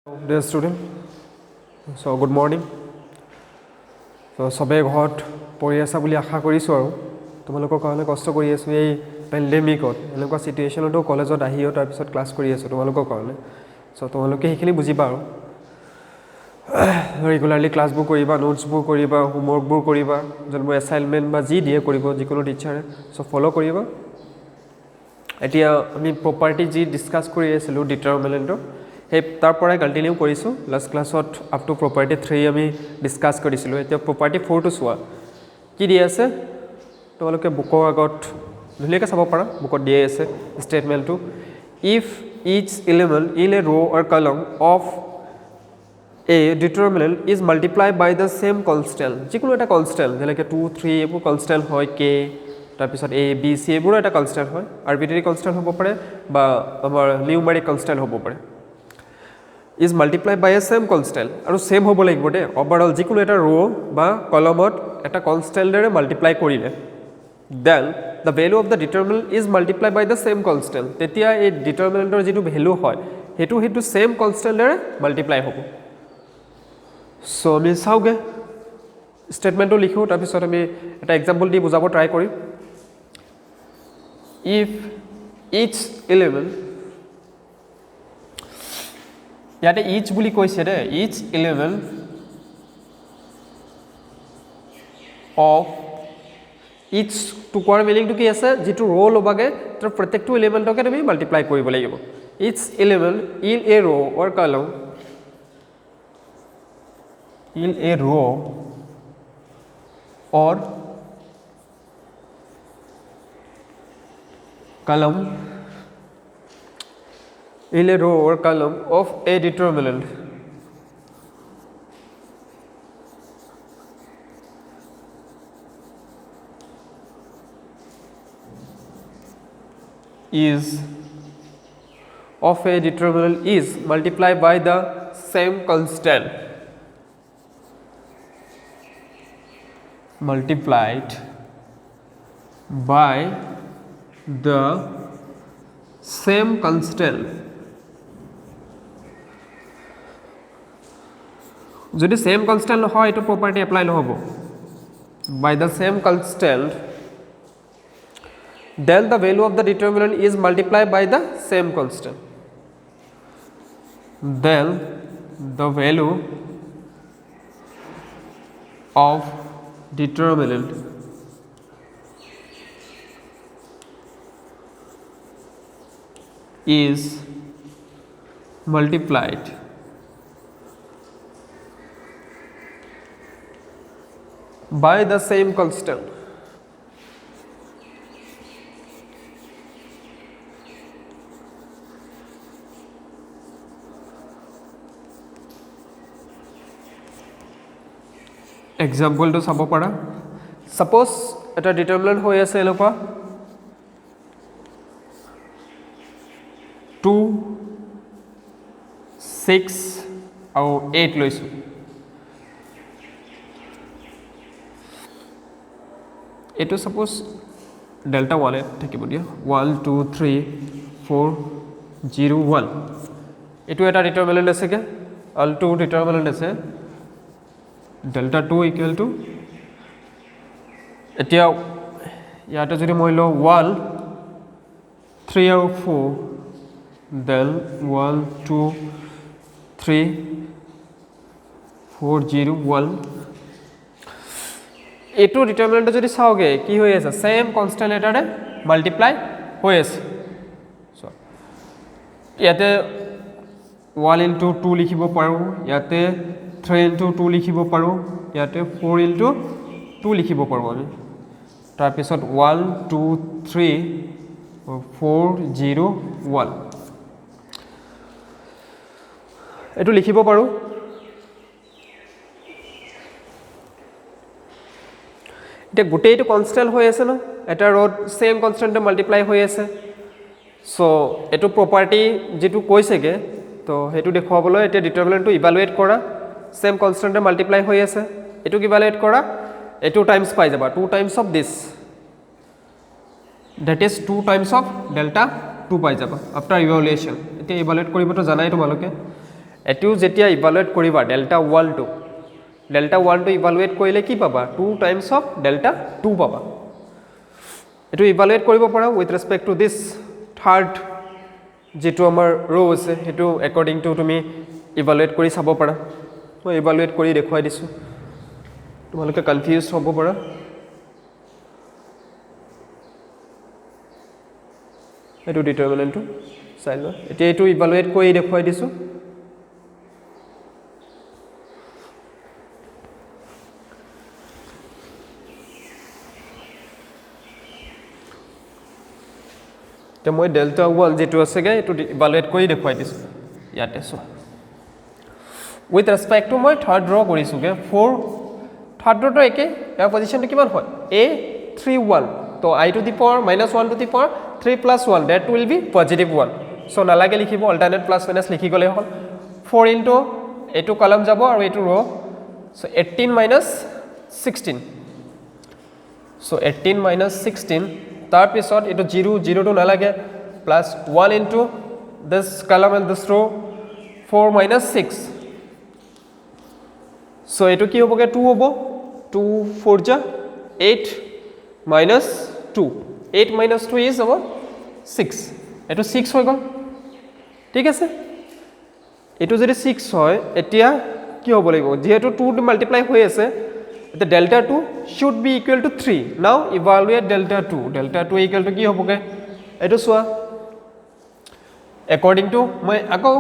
Dear student, so good morning. So সবে ঘৰত পঢ়ি আছা বুলি আশা কৰিছোঁ আৰু তোমালোকৰ কাৰণে কষ্ট কৰি আছোঁ এই পেণ্ডেমিকত এনেকুৱা সিচুৱেচনতো কলেজত আহিও তাৰ পিছত ক্লাছ কৰি আছোঁ তোমালোকৰ কাৰণে সো তোমালোকে সেইখিনি বুজিবা আৰু ৰেগুলাৰলি ক্লাছবোৰ কৰিবা নোটছবোৰ কৰিবা হোমৱৰ্কবোৰ কৰিবা যোনবোৰ এছাইনমেণ্ট বা যি দিয়ে কৰিব যিকোনো টিচাৰে সো ফলো কৰিবা এতিয়া আমি প্ৰপাৰ্টি যি ডিসকাস কৰি আছিলোঁ ডিটাৰমিনেণ্টৰ সেই তাৰ পৰাই কন্টিনিউ কৰিছোঁ লাষ্ট ক্লাছত আপ টু প্ৰপাৰ্টি 3 আমি ডিসকাস কৰিছিলোঁ এতিয়া প্ৰপাৰ্টি 4 টো চোৱা কি দি আছে তোমালোকে বুকৰ আগত ধুনীয়াকৈ চাব পাৰা বুকত দিয়ে আছে ষ্টেটমেণ্টটো if each element in a row or column of a determinant is multiplied by the same constant যিকোনো এটা কনষ্টেন্ট যেনেকৈ 2 3 এইবোৰ কনষ্টেন্ট হয় k তাৰপিছত a b c এইবোৰ এটা কনষ্টেন্ট হয় আৰবিট্ৰাৰী কনষ্টেন্ট হ'ব পাৰে বা আমাৰ নিউমেৰিক কনষ্টেন্ট হ'ব পাৰে is multiplied by a same constant আৰু সেম হ'ব লাগিব দে ওভাৰঅল যিকোনো এটা ৰো বা কলমত এটা কনষ্টেন্টৰে মাল্টিপ্লাই কৰিলে then the value of the determinant is multiplied by the same constant তেতিয়া এই ডিটাৰমিনেন্টৰ যেটো ভ্যালু হয় হেতু সেম কনষ্টেন্টৰে মাল্টিপ্লাই হ'ব সো আমি চাওগে স্টেটমেন্টটো লিখো তাৰ পিছত আমি এটা এক্সাম্পল দি বুজাব ট্ৰাই কৰিম if each element ইয়াতে each বুলি কৈছে দে each element of each to কোৱাৰ মিনিংটো কি আছে যেটো ৰো লবাগে তাৰ প্ৰত্যেকটো এলিমেন্টকে তুমি মাল্টিপ্লাই কৰিব লাগিব each element in a row or column in a row or column in a row or column of a determinant is of a determinant is multiplied by the same constant multiplied by the same constant যদি same constant নহয় এটো property apply নহব by the same constant then the value of the determinant is multiplied by the same constant then the value of determinant is multiplied by the same constant example to sabo pada suppose eta determinant hoy ase eloka 2 6 আৰু 8 লৈছো এটো suppose delta 1 থাকিব দিয়া 1 2 3 4 0 1 এটো এটা determinant আছে কে all two determinant আছে delta 2 equal to এতিয়া ইয়াতে যদি মই লো 1 3 আৰু 4 then 1 2 3 4 0 1 এটো ডিটাৰমিনেন্ট যদি চাওগে কি হৈ আছে সেম কনস্ট্যান্ট এটাৰে মাল্টিপ্লাই হৈ আছে সো ইয়াতে 1 into 2 লিখিব পাৰো ইয়াতে 3 into 2 লিখিব পাৰো ইয়াতে 4 into 2 লিখিব পাৰো আমি তাৰ পিছত 1 2 3 4 0 1 এটো লিখিব পাৰো এটা গোটেইটো কনস্ট্যান্ট হৈ আছে না এটা ৰড সেম কনস্ট্যান্টে মাল্টিপ্লাই হৈ আছে সো এটো প্ৰপাৰ্টি যেটো কৈছেগে তো হেতু দেখুৱাবলৈ এটা ডিটাৰমিনেন্টটো ইভালুয়েট কৰা সেম কনস্ট্যান্টে মাল্টিপ্লাই হৈ আছে এটো ইভালুয়েট কৰা এটো টাইমস পাই যাবা 2 Times of this that is 2 times of delta 2 পাই যাবা after evaluation এতিয়া ইভালুয়েট কৰিবটো জানাই তোমালোকে এটো যেতিয়া ইভালুৱেট কৰিবা ডেল্টা 1 টো ইভালুৱেট কৰিলে কি পাবা 2 টাইমছ অফ ডেল্টা 2 পাবা এটো ইভালুৱেট কৰিব পাৰা উইথ ৰেসপেক্ট টু দিস থাৰ্ড যেটো আমাৰ ৰো আছে হেতু একৰ্ডিং টু তুমি ইভালুৱেট কৰি চাব পাৰা মই ইভালুৱেট কৰি দেখুৱাই দিছো তোমালোকে কনফিউজ হ'ব পাৰা এটো ডিটাৰমিনেন্টটো চাই লোৱা এতিয়া এটো ইভালুৱেট কৰি দেখুৱাই দিছো তে মই ডেল্টা 1 যেটো আছেগে এটো ইভালুৱেট কৰি দেখুৱাই দিছো ইয়াতে সো উইথ ৰেসপেক্ট টু মই থাৰ্ড ৰ কৰিছোগে 4 থাৰ্ড ৰটো একে ইয়াৰ পজিশনটো কিমান হয় a 3 1 তো I to the power minus 1 to the power 3 plus 1 that will be positive 1 so নালাগে লিখিব alternate plus minus লিখি গলে হল 4 into এটো কলম যাব আৰু এটো ৰ so 18 minus 16 so 18 minus 16 তাৰ পিছত এটো 0 to নালাগে plus 1 into this column and this row 4 minus 6 so এটো কি হবগে 2 হবো 2 4 ja 8 minus 2 8 minus 2 is about 6 এটো 6 হৈ গল ঠিক আছে এটো যদি 6 হয় এতিয়া কি হ'ব লাগিব যেহেতু 2 টো মাল্টিপ্লাই হৈ আছে the delta 2 should be equal to 3 now evaluate delta 2 equal to কি হ'বগে এটো সোয়া according to মই আকৌ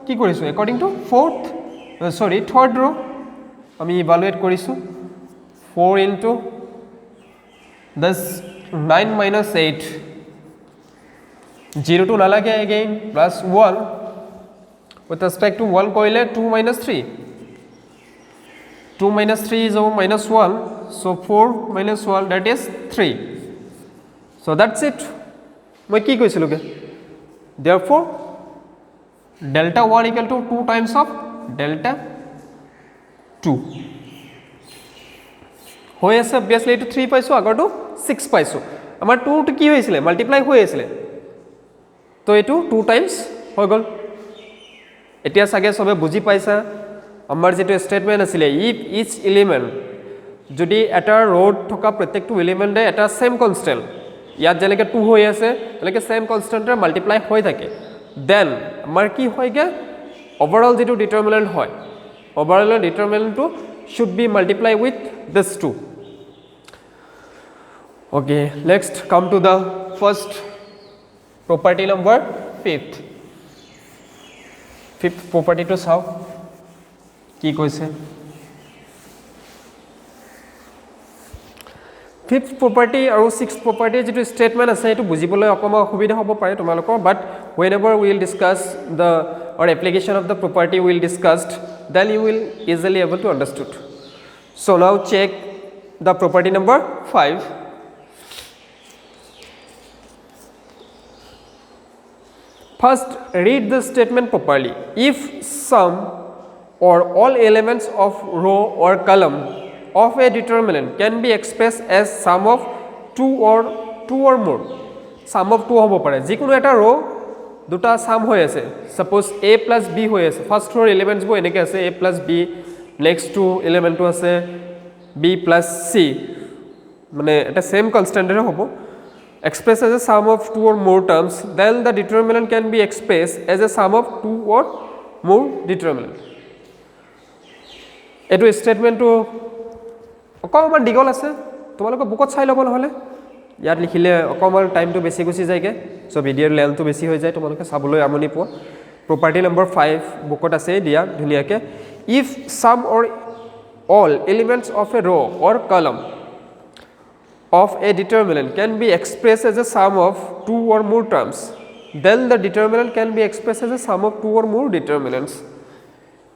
কি কৰিছো according to third row আমি evaluate কৰিছো 4 into this 9 minus 8 0 to নালাগে again plus 1 with respect to 1 কৰিলে 2 minus 3 2 minus 3 is over minus 1 so 4 minus 1 that is 3 so that's it মই কি কৈছিলুগে therefore delta 1 equal to 2 times of delta 2 হৈ আছে obviously এটো 3 পাইছো আগৰটো 6 পাইছো আমাৰ 2 টো কি হৈছিলে মাল্টিপ্লাই হৈ আছিল তো এটো 2 টাইমস হৈ গল এতিয়া সাগে সবে বুজি পাইছা আমাৰ যেটো স্টেটমেন্ট আছিল if each element যদি এটা ৰোড থকা প্ৰত্যেকটো এলিমেন্টে এটা সেম কনস্ট্যান্ট ইয়াত যেনেকে 2 হৈ আছে তেনেকে সেম কনস্ট্যান্টৰ মাল্টিপ্লাই হৈ থাকে দেন আমাৰ কি হয়গে ওভাৰঅল যেটো ডিটাৰমিনেন্ট হয় overall ডিটারমিনেন্টটো should be multiply with this 2 okay next come to the first property number fifth property to solve কি কৈছে fifth property আৰু sixth property যেটো statement আছে এটো বুজিবলৈ অকমা অসুবিধা হ'ব পাৰে তোমালোকৰ but whenever we will discuss the or application of the property we will discussed then you will easily able to understood so now check the property number 5 first read the statement properly if some or all elements of row or column of a determinant can be expressed as sum of two or more sum of 2 হ'ব পাৰে যিকোনো এটা ৰো দুটা সাম হৈ আছে suppose a + b হৈ আছে ফার্স্ট ৰোৰ এলিমেন্টস বো এনেকে আছে a + b নেক্সট টু এলিমেন্টটো আছে b + c মানে এটা সেম কনস্ট্যান্টৰে হ'ব expressed as a sum of 2 or more terms then the determinant can be expressed as a sum of 2 or more determinant এটো স্টেটমেন্টটো অকমান দীঘল আছে তোমালোকে বুকত চাই ল'ব নহলে ইয়াত লিখিলে অকমান টাইমটো বেছি গুছি যায়গে সো ভিডিওৰ লেন্থটো বেছি হৈ যায় তোমালোকে চাবলৈ আমনি পোৱা property number 5 বুকত আছে দিয়া ধুনিয়াকে if some or all elements of a row or column of a determinant can be expressed as a sum of 2 or more terms then the determinant can be expressed as a sum of 2 or more determinants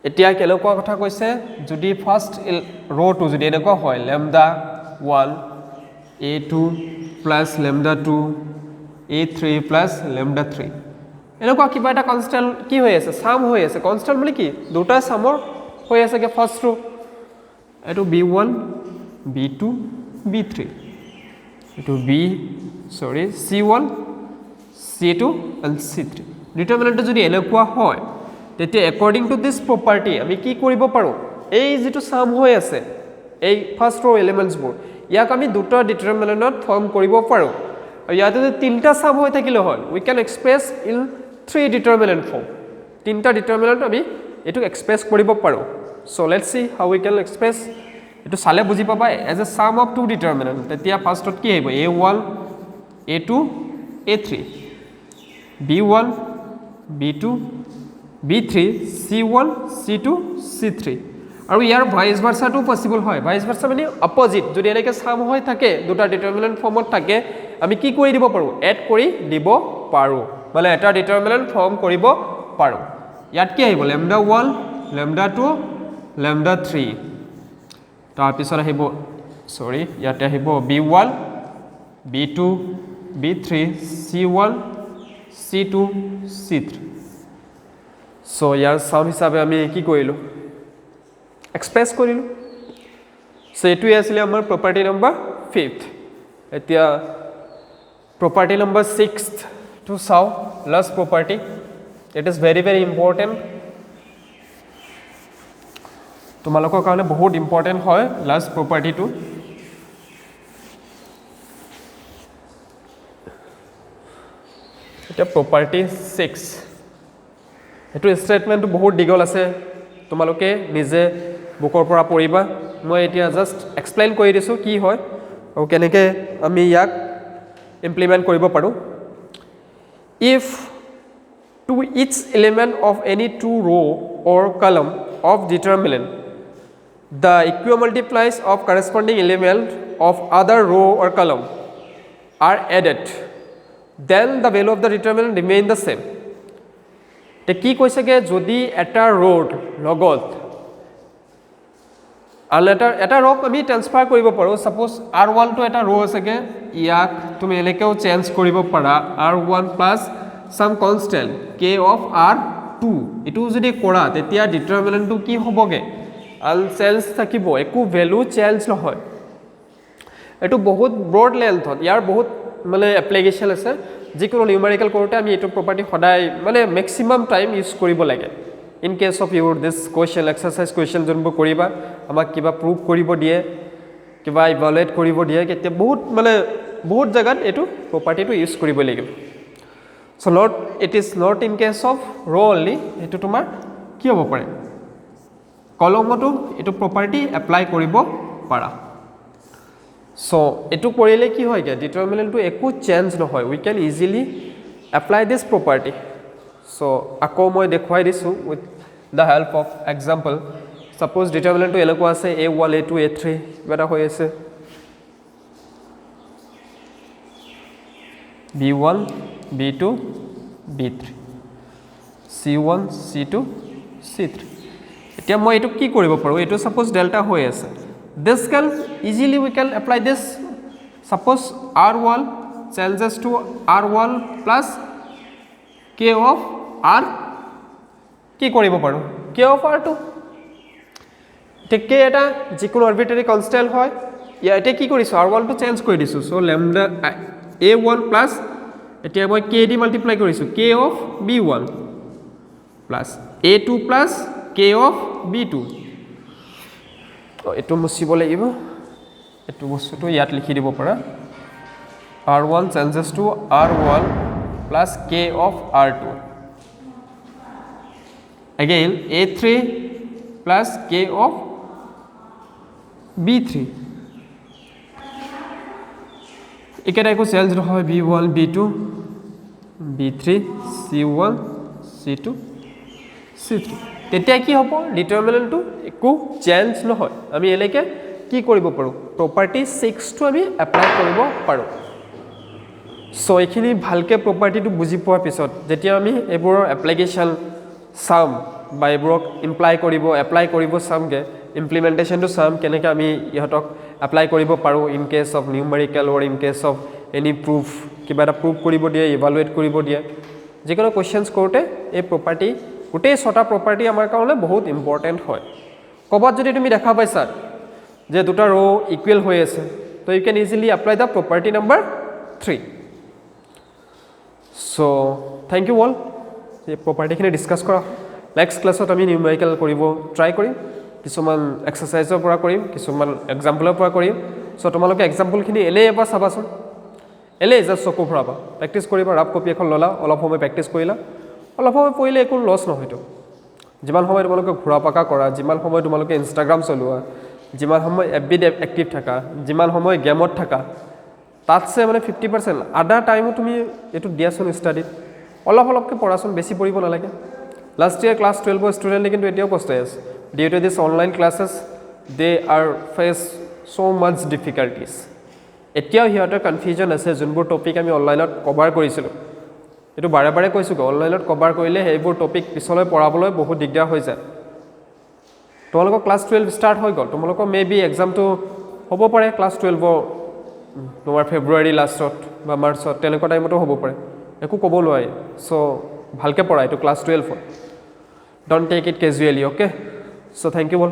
এতিয়া কেনেকুৱা কথা কৈছে যদি first ৰো two যদি এনেকুৱা হয় lambda 1 a2 plus lambda 2 a3 plus lambda 3 এনেকুৱা কিবা এটা কনস্ট্যান্ট কি হৈ আছে সাম হৈ আছে কনস্ট্যান্ট মানে কি দুটা সামৰ হৈ আছে কে ফাৰ্স্ট ৰো এটো b1 b2 b3 এটো c1 c2 and c3 ডিটাৰমিনেন্ট যদি এনেকুৱা হয় তেতিয়া according to this property আমি কি কৰিব পাৰো এই যেটো সাম হৈ আছে এই ফাৰ্স্ট रो এলিমেন্টসবোৰ ইয়াক আমি দুটা ডিটাৰমিনেন্টত ফৰ্ম কৰিব পাৰো আৰু ইয়াতে যদি তিনটা সাম হৈ থাকিলে হয় we can express in three determinant form তিনটা ডিটারমিনেন্ট আমি এটু এক্সপ্রেস কৰিব পাৰো so let's see how we can express এটু সালে বুজি পাবা as a sum of two determinant তেতিয়া ফার্স্টত কি হ'ব a1 a2 a3 b1 b2 b3 c1 c2 c3 আৰু ইয়াৰ ভাইস ভার্সাটো পসিবল হয় ভাইস ভার্সা মানে অপোজিট যদি এনেকে সাম হৈ থাকে দুটা ডিটারমিনেন্ট ফর্মত থাকে আমি কি কৰি দিব পাৰো এড কৰি দিব পাৰো মানে এটা ডিটাৰমিনেন্ট ফৰ্ম কৰিব পাৰো ইয়াত কি আহিব lambda 1 lambda 2 lambda 3 তাৰ পিছত আহিব সৰি ইয়াতে আহিব b1 b2 b3 c1 c2 c3 so ইয়াৰ সাম হিসাবে আমি কি কৰিলো এক্সপ্ৰেস কৰিলো so এটোই আছিল আমাৰ প্ৰপাৰ্টি নম্বৰ 5th এতিয়া property number 6th to saw last property it is very important তোমালোকৰ কাৰণে বহুত ইম্পৰ্টেন্ট হয় লাষ্ট প্ৰপাৰ্টি টু এটা প্ৰপাৰ্টি 6 এটো স্টেটমেন্টটো বহুত দীঘল আছে তোমালোকে নিজে বুকৰ পৰা পঢ়িবা মই এতিয়া জাস্ট এক্সপ্লেইন কৰি দিছো কি হয় আৰু কেনেকৈ আমি ইয়াক ইমপ্লিমেন্ট কৰিব পাৰো if to each element of any two row or column of determinant the equimultiplies of corresponding element of other row or column are added then the value of the determinant remain the same te ki koise ge jodi eta row logot eta row ami transfer koribo paro suppose r1 to eta row asege yak tumi elekeo change koribo para r1 plus some constant k of r2 etu jodi kora tetia determinant tu ki hoboge unchanged থাকিবো একো value change নহয় এটো বহুত broad লেন্থত ইয়াৰ বহুত মানে application আছে যিকোনো numerical কৰোতে আমি এটো প্ৰপাৰ্টি সদায় মানে ম্যাক্সিমাম টাইম ইউজ কৰিব লাগে in case of your this question exercise question জনব কৰিবা আমাক কিবা প্ৰুভ কৰিব দিয়ে কিবা ইভালুৱেট কৰিব দিয়ে কেতিয়া বহুত মানে বহুত জায়গাত এটো প্ৰপাৰ্টিটো ইউজ কৰিব লাগিব so not it is not in case of row only এটো তোমাৰ কি হ'ব পাৰে কলমটো এটো প্ৰপাৰ্টি এপ্লাই কৰিব পাৰা so এটো কৰিলে কি হয় গে ডিটারমিনেন্ট টু একো চেঞ্জ নহয় we can easily apply this property so আকৌ মই দেখুৱাই দিছো with the help of example suppose determinant two এলকো আছে a1 a2 a3 বেটা হৈ আছে b1 b2 b3 c1 c2 c3 এতিয়া মই এটো কি কৰিব পাৰো এটো সাপোজ ডেল্টা হৈ আছে this can easily we can apply this suppose r1 changes to r1 plus k of r কি কৰিব পাৰো k of r2 ঠিক এটা যিকোনো আৰবিট্ৰাৰি কনস্ট্যান্ট হয় ইয়াতে কি কৰিছো r1 টো চেঞ্জ কৰি দিছো সো lambda a1 plus এতিয়া মই k দি মাল্টিপ্লাই কৰিছো k of b1 plus a2 plus k of b2 এটো মুছিব লাগিব এটো বস্তুটো ইয়াত লিখি দিব পাৰা r1 changes to r1 plus k of r2 again a3 plus k of b3 একেটা একো চেঞ্জ নহয় b1 b2 b3 c1 c2 c3 তেতিয়া কি হ'ব ডিটারমিনেন্ট টু একো চেঞ্জ নহয় আমি এলেকে কি কৰিব পাৰো প্ৰপাৰ্টি 6 টো আমি এপ্লাই কৰিব পাৰো সো এখিনি ভালকে প্ৰপাৰ্টিটো বুজি পোৱাৰ পিছত যেতিয়া আমি এবোৰৰ এপ্লিকেশন সাম বা এবোৰক এপ্লাই কৰিব সামগে ইমপ্লিমেন্টেশন টু সাম কেনেকে আমি ইহতক এপ্লাই কৰিব পাৰো in case of numerical or in case of any proof কিবা এটা প্ৰুফ কৰিব দিয়ে ইভালুৱেট কৰিব দিয়ে যিকোনো কোৱেশ্চনস কৰোতে এই প্ৰপাৰ্টি গোটেই ছটা প্ৰপাৰ্টি আমাৰ কাৰণে বহুত ইম্পৰ্টেন্ট হয় কবাত যদি তুমি দেখা পাইছা যে দুটা ৰো ইকুৱেল হৈ আছে তো you can easily apply the property number 3 so thank you all এই প্ৰপাৰ্টিখিনি ডিসকাস কৰা নেক্সট ক্লাছত আমি নিউমেৰিকেল কৰিব ট্ৰাই কৰিম কিছুমান এক্সাৰচাইজৰ পৰা কৰিম কিছুমান এক্সাম্পলৰ পৰা কৰিম চ' তোমালোকে এক্সাম্পলখিনি এনেই এবাৰ চাবাচোন এনেই জাষ্ট চকু ফুৰাবা প্ৰেক্টিছ কৰিবা ৰাফ কপি এখন ল'লা অলপ সময় প্ৰেক্টিছ কৰিলা অলপ সময় পঢ়িলে একো লছ নহয়তো যিমান সময় তোমালোকে ঘূৰা পাকা কৰা যিমান সময় তোমালোকে ইনষ্টাগ্ৰাম চলোৱা যিমান সময় এফবিত এক্টিভ থাকা যিমান সময় গেমত থাকা তাতছে মানে 50% আদাৰ টাইমো তুমি এইটো দিয়াচোন ষ্টাডিত অলপকৈ পঢ়াচোন বেছি পঢ়িব নালাগে লাষ্ট ইয়াৰ ক্লাছ 12ৰ ষ্টুডেণ্টে কিন্তু এতিয়াও পস্তাই আছে due to this online classes they are face so' much difficulties এতিয়াও সিহঁতৰ কনফিউজন আছে যোনবোৰ টপিক আমি অনলাইনত কভাৰ কৰিছিলোঁ এইটো বাৰে বাৰে কৈছোঁ অনলাইনত কভাৰ কৰিলে সেইবোৰ টপিক পিছলৈ পঢ়াবলৈ বহুত দিগদাৰ হৈ যায় তোমালোকৰ ক্লাছ 12 ষ্টাৰ্ট হৈ গ'ল তোমালোকৰ মে বি এক্সামটো হ'ব পাৰে ক্লাছ 12ৰ তোমাৰ ফেব্ৰুৱাৰী লাষ্টত বা মাৰ্চত তেনেকুৱা টাইমতো হ'ব পাৰে একো ক'ব নোৱাৰি চ' ভালকৈ পঢ়া এইটো class 12 don't take it casually okay so' thank you all